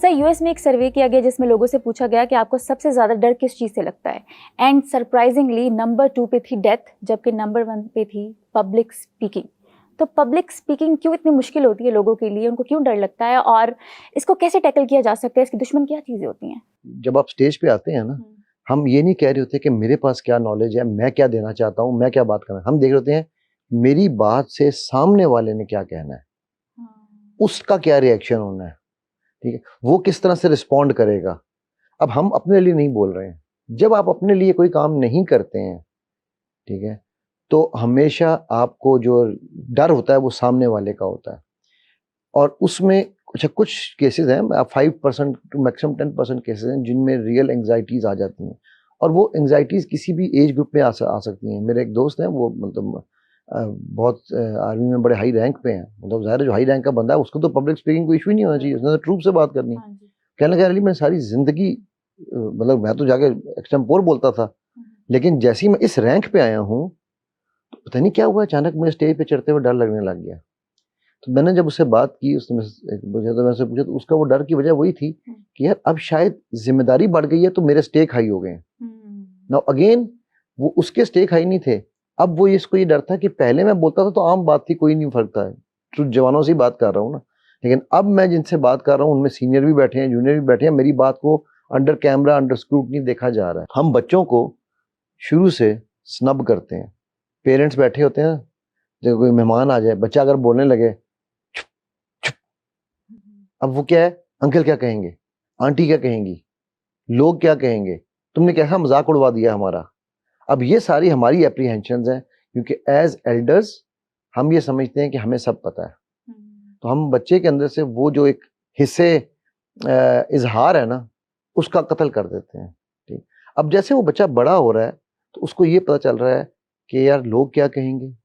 Sir US में एक सर्वे किया गया जिसमें लोगों से पूछा गया कि आपको सबसे ज़्यादा डर किस चीज़ से लगता है, एंड सरप्राइजिंगली नंबर 2 पे थी डेथ, जबकि नंबर 1 पे थी पब्लिक स्पीकिंग। तो पब्लिक स्पीकिंग क्यों इतनी मुश्किल होती है लोगों के लिए, उनको क्यों डर लगता है और इसको कैसे टैकल किया जा सकता है, इसके दुश्मन क्या चीज़ें होती हैं? जब आप स्टेज पे आते हैं ना, हम ये नहीं कह रहे होते कि मेरे पास क्या नॉलेज है, मैं क्या देना चाहता हूँ, मैं क्या बात करना, हम देख रहे होते हैं मेरी बात से सामने वाले ने क्या कहना है, उसका क्या रिएक्शन होना है, ठीक है, वो किस तरह से रिस्पॉन्ड करेगा। अब हम अपने लिए नहीं बोल रहे हैं, जब आप अपने लिए कोई काम नहीं करते हैं, ठीक है, तो हमेशा आपको जो डर होता है वो सामने वाले का होता है। और उसमें अच्छा कुछ केसेस हैं, 5% टू मैक्सिमम 10% केसेस हैं जिनमें रियल एंग्जाइटीज आ जाती हैं, और वो एंग्जाइटीज किसी भी एज ग्रुप में आ सकती हैं। मेरे एक दोस्त हैं, वो मतलब बहुत आर्मी में बड़े हाई रैंक पे हैं, मतलब ज़ाहिर है जो हाई रैंक का बंदा है उसको तो पब्लिक स्पीकिंग को इशू ही नहीं होना चाहिए, उसने तो ट्रूप से बात करनी। कहने लगा अली मैं सारी जिंदगी मतलब मैं तो जाके एक्सटेम्पोर बोलता था, लेकिन जैसे ही मैं इस रैंक पे आया हूँ तो पता नहीं क्या हुआ, अचानक मुझे स्टेज पे चढ़ते हुए डर लगने लग गया। तो मैंने जब उससे बात की, उसने मुझे तो मैंने पूछा, तो उसका वो डर की वजह वही थी कि यार अब शायद जिम्मेदारी बढ़ गई है तो मेरे स्टेक हाई हो गए हैं। नाउ अगेन वो उसके स्टेक हाई नहीं थे, अब वो इसको ये डर था कि पहले मैं बोलता था तो आम बात थी, कोई नहीं फर्क था, तो जवानों से ही बात कर रहा हूँ ना, लेकिन अब मैं जिनसे बात कर रहा हूँ उनमें सीनियर भी बैठे हैं, जूनियर भी बैठे हैं, मेरी बात को अंडर कैमरा अंडर स्क्रूटनी देखा जा रहा है। हम बच्चों को शुरू से स्नब करते हैं, पेरेंट्स बैठे होते हैं, जब कोई मेहमान आ जाए, बच्चा अगर बोलने लगे अब वो क्या है, अंकल क्या कहेंगे, आंटी क्या कहेंगी, लोग क्या कहेंगे, तुमने कैसा मजाक उड़वा दिया हमारा। अब ये सारी हमारी एप्रीहेंशंस हैं, क्योंकि एज एल्डर्स हम ये समझते हैं कि हमें सब पता है, तो हम बच्चे के अंदर से वो जो एक हिस्से इजहार है ना, उसका कत्ल कर देते हैं। ठीक, अब जैसे वो बच्चा बड़ा हो रहा है तो उसको ये पता चल रहा है कि यार लोग क्या कहेंगे,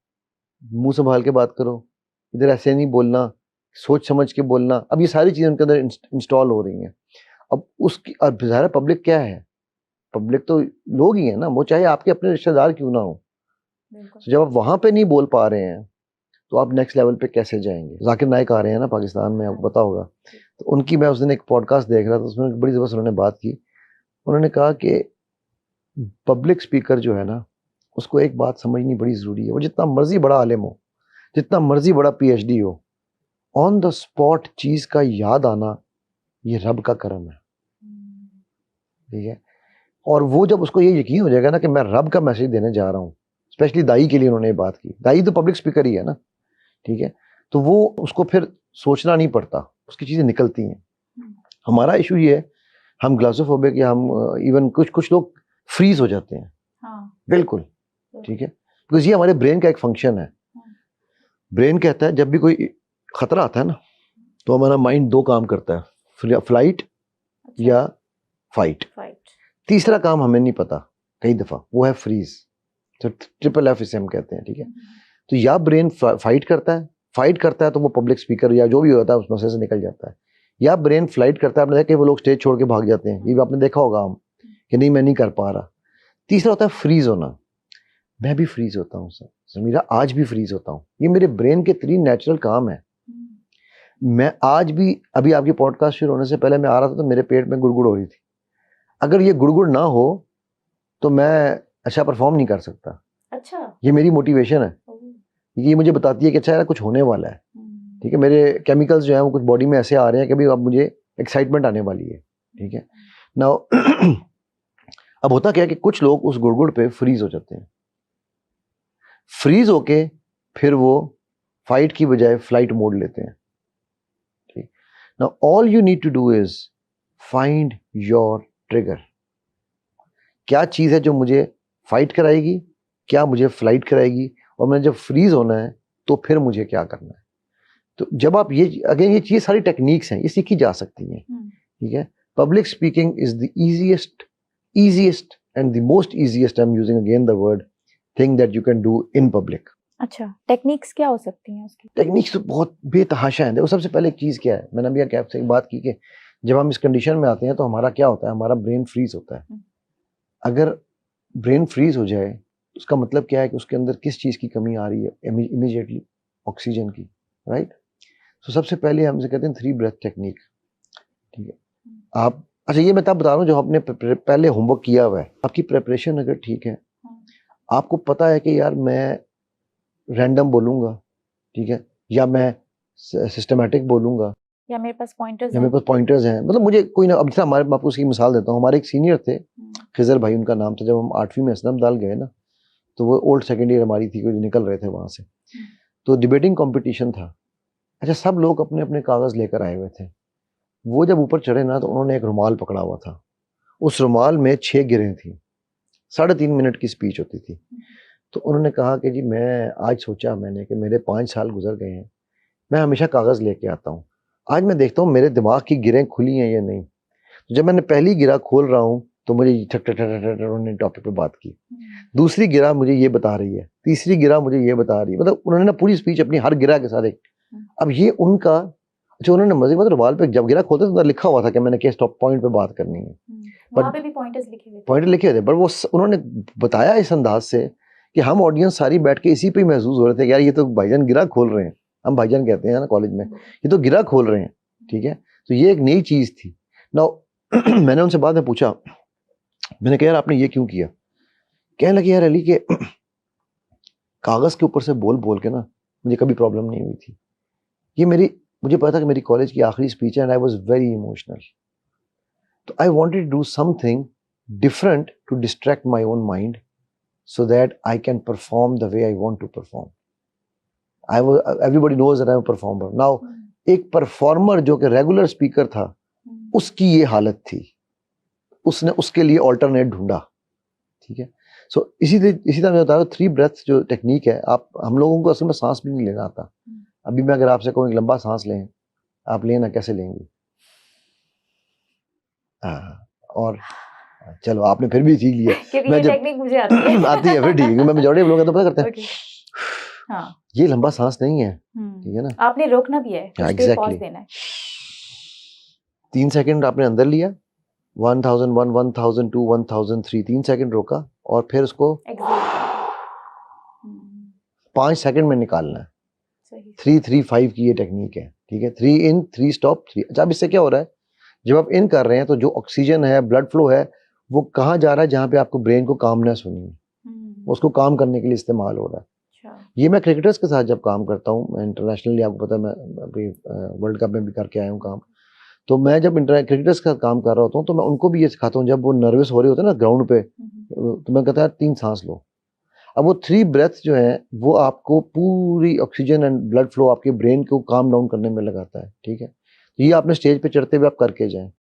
मुंह संभाल के बात करो, इधर ऐसे नहीं बोलना, सोच समझ के बोलना। अब ये सारी चीजें उनके अंदर इंस्टॉल हो रही हैं। अब उसकी अब ज़ाहिर पब्लिक क्या है, पब्लिक तो लोग ही है ना, वो चाहे आपके अपने रिश्तेदार क्यों ना हो। तो जब आप वहां पे नहीं बोल पा रहे हैं तो आप नेक्स्ट लेवल पे कैसे जाएंगे। जाकिर नाइक आ रहे हैं ना पाकिस्तान में, आपको पता होगा, तो उनकी मैं उस दिन एक पॉडकास्ट देख रहा था, उसमें बड़ी जबरदस्त उन्होंने बात की। उन्होंने कहा कि पब्लिक स्पीकर जो है ना, उसको एक बात समझनी बड़ी जरूरी है, वो जितना मर्जी बड़ा आलिम हो, जितना मर्जी बड़ा पीएचडी हो, ऑन द स्पॉट चीज का याद आना ये रब का करम है, ठीक है। और वो जब उसको ये यकीन हो जाएगा ना कि मैं रब का मैसेज देने जा रहा हूँ, स्पेशली दाई के लिए उन्होंने ये बात की, दाई तो पब्लिक स्पीकर ही है ना, ठीक है, तो वो उसको फिर सोचना नहीं पड़ता, उसकी चीजें निकलती हैं। हमारा इशू ये है, हम ग्लासोफोबिक या हम इवन कुछ लोग फ्रीज हो जाते हैं। बिल्कुल, ठीक है, बिकॉज ये हमारे ब्रेन का एक फंक्शन है। ब्रेन कहता है जब भी कोई खतरा आता है ना, तो हमारा माइंड दो काम करता है, फ्लाइट या फाइट। तीसरा काम हमें नहीं पता कई दफा, वो है फ्रीज, तो ट्रिपल एफ इसे हम कहते हैं, ठीक है। तो या ब्रेन फाइट करता है तो वो पब्लिक स्पीकर या जो भी होता है उस मसले से निकल जाता है, या ब्रेन फ्लाइट करता है, आपने देखा कि वो लोग स्टेज छोड़ के भाग जाते हैं, ये भी आपने देखा होगा हम कि नहीं मैं नहीं कर पा रहा। तीसरा होता है फ्रीज होना, मैं भी फ्रीज होता हूँ सर, समीरा आज भी फ्रीज होता हूँ, ये मेरे ब्रेन के 3 नेचुरल काम है। मैं आज भी, अभी आपकी पॉडकास्ट शुरू होने से पहले मैं आ रहा था तो मेरे पेट में गुड़गुड़ हो रही थी, अगर ये गुड़गुड़ ना हो तो मैं अच्छा परफॉर्म नहीं कर सकता। अच्छा, ये मेरी मोटिवेशन है, ये मुझे बताती है कि अच्छा यार कुछ होने वाला है, ठीक है, मेरे केमिकल्स जो है वो कुछ बॉडी में ऐसे आ रहे हैं कि भाई अब मुझे एक्साइटमेंट आने वाली है, ठीक है। नाउ अब होता क्या है कि कुछ लोग उस गुड़गुड़ पे फ्रीज हो जाते हैं, फ्रीज होके फिर वो फाइट की बजाय फ्लाइट मोड लेते हैं, ठीक। Now all you need to do is find your trigger, क्या चीज है जो मुझे फाइट कराएगी, क्या मुझे फ्लाइट कराएगी, और मैंने जब फ्रीज होना है तो फिर मुझे क्या करना है। तो जब आप ये अगेन ये चीज सारी टेक्निक्स हैं, ये सीखी जा सकती हैं, ठीक है। Public speaking is the easiest and the most easiest, I'm using again the word, thing that you can do in public. अच्छा, टेक्निक्स क्या हो सकती हैं उसकी? टेक्निक्स तो बहुत बेतहाशा है। देखो सबसे पहले एक चीज क्या है, मैंने अभी आपसे एक बात की कि जब हम इस कंडीशन में आते हैं तो हमारा क्या होता है, हमारा ब्रेन फ्रीज होता है। अगर ब्रेन फ्रीज हो जाए उसका मतलब क्या है कि उसके अंदर किस चीज की कमी आ रही है, इमीडिएटली ऑक्सीजन की, राइट। तो सबसे पहले हम इसे कहते हैं 3 ब्रेथ टेक्निक, ठीक है। आप, अच्छा ये मैं तब बता रहा हूँ जो आपने पहले होमवर्क किया हुआ है, आपकी प्रिपरेशन अगर ठीक है, आपको पता है कि यार मैं रैंडम बोलूंगा, ठीक है, या मैं सिस्टमेटिक बोलूंगा, या मेरे पास पॉइंटर्स या मेरे पास पॉइंटर्स हैं, मतलब मुझे कोई ना, अब जैसे हमारे, मैं आपको उसकी मिसाल देता हूँ, हमारे एक सीनियर थे, खिजर भाई उनका नाम था, जब हम 8वीं में असलम दाल गए ना, तो वो ओल्ड सेकेंड ईयर हमारी थी, कोई निकल रहे थे वहाँ से, तो डिबेटिंग कंपटीशन था। अच्छा, सब लोग अपने अपने कागज लेकर आए हुए थे। वो जब ऊपर चढ़े ना, तो उन्होंने एक रुमाल पकड़ा हुआ था, उस रुमाल में 6 गिरें थी, 3.5 मिनट की स्पीच होती थी। तो उन्होंने कहा कि जी मैं आज सोचा मैंने कि मेरे 5 साल गुजर गए हैं, मैं हमेशा कागज लेके आता हूँ, आज मैं देखता हूँ मेरे दिमाग की गिरें खुली हैं या नहीं। तो जब मैंने पहली गिरा खोल रहा हूँ तो मुझे उन्होंने टॉपिक पे बात की, दूसरी गिरा मुझे ये बता रही है, तीसरी गिरा मुझे ये बता रही है, मतलब उन्होंने ना पूरी स्पीच अपनी हर गिरा के साथ एक, अब ये उनका, अच्छा उन्होंने मजे में रुमाल पे जब गिरा खोलते तो लिखा हुआ था कि मैंने किस टॉप पॉइंट पे बात करनी है, वहाँ पे भी पॉइंटर्स लिखे हुए थे, पॉइंट लिखे हुए थे, पर वो उन्होंने बताया इस अंदाज से कि हम ऑडियंस सारी बैठ के इसी पे ही महसूस हो रहे थे कि यार ये तो भाईजान गिरा खोल रहे हैं, हम भाईजान कहते हैं ना कॉलेज में, ये तो गिरा खोल रहे हैं, ठीक है। तो ये एक नई चीज थी ना। मैंने उनसे बाद में पूछा, मैंने कहा यार आपने ये क्यों किया, कहने लगे यार अली के कागज के ऊपर से बोल बोल के ना मुझे कभी प्रॉब्लम नहीं हुई थी, ये मेरी, मुझे पता था कि मेरी कॉलेज की आखिरी स्पीच है and I was very emotional, तो I wanted to do something different to distract my own mind so that I can perform the way I want to perform. Everybody knows that I'm a performer. Now, एक performer जो कि regular speaker था, उसकी ये हालत थी, उसने उसके लिए ऑल्टरनेट ढूंढा, ठीक है। सो इसी तरह मैं बता रहा हूँ, 3 ब्रेथ्स जो टेक्निक है, आप, हम लोगों को असल में सांस भी नहीं लेना आता। अभी मैं अगर आपसे कहूँ एक लंबा सांस लें, आप लेना कैसे लेंगे? और चलो आपने फिर भी सीख लिया, क्योंकि मैं ये जब टेक्निक मुझे आती है आती है फिर ठीक है, मैं मेजॉरिटी लोग तो पता करते हैं Okay. हाँ, ये लंबा सांस नहीं है, ठीक है ना, आपने रोकना भी है, कुछ देर पॉज देना है, 3 सेकंड आपने अंदर लिया, 1001, 1002, 1003, 3 सेकंड रोका और फिर उसको Exhale. 5 सेकंड में निकालना है। सही। 3-3-5 की ये टेक्निक है, ठीक है। 3 इन 3 स्टॉप 3। अच्छा, अब इससे क्या हो रहा है, जब आप इन कर रहे हैं तो जो ऑक्सीजन है, ब्लड फ्लो है, वो कहाँ जा रहा है, जहाँ पे आपको ब्रेन को कामनेस होनी है, उसको काम करने के लिए इस्तेमाल हो रहा है। ये मैं क्रिकेटर्स के साथ जब काम करता हूँ, मैं इंटरनेशनली, आपको पता है मैं अभी वर्ल्ड कप में भी करके आया हूँ काम, तो मैं जब क्रिकेटर्स के साथ काम कर रहा होता हूँ तो मैं उनको भी ये सिखाता हूँ, जब वो नर्वस हो रहे होते हैं ना ग्राउंड पे, तो मैं कहता है 3 सांस लो। अब वो 3 ब्रेथ जो है वो आपको पूरी ऑक्सीजन एंड ब्लड फ्लो आपके ब्रेन को काम डाउन करने में लगाता है, ठीक है। तो ये आपने स्टेज पे चढ़ते हुए आप करके जाएं।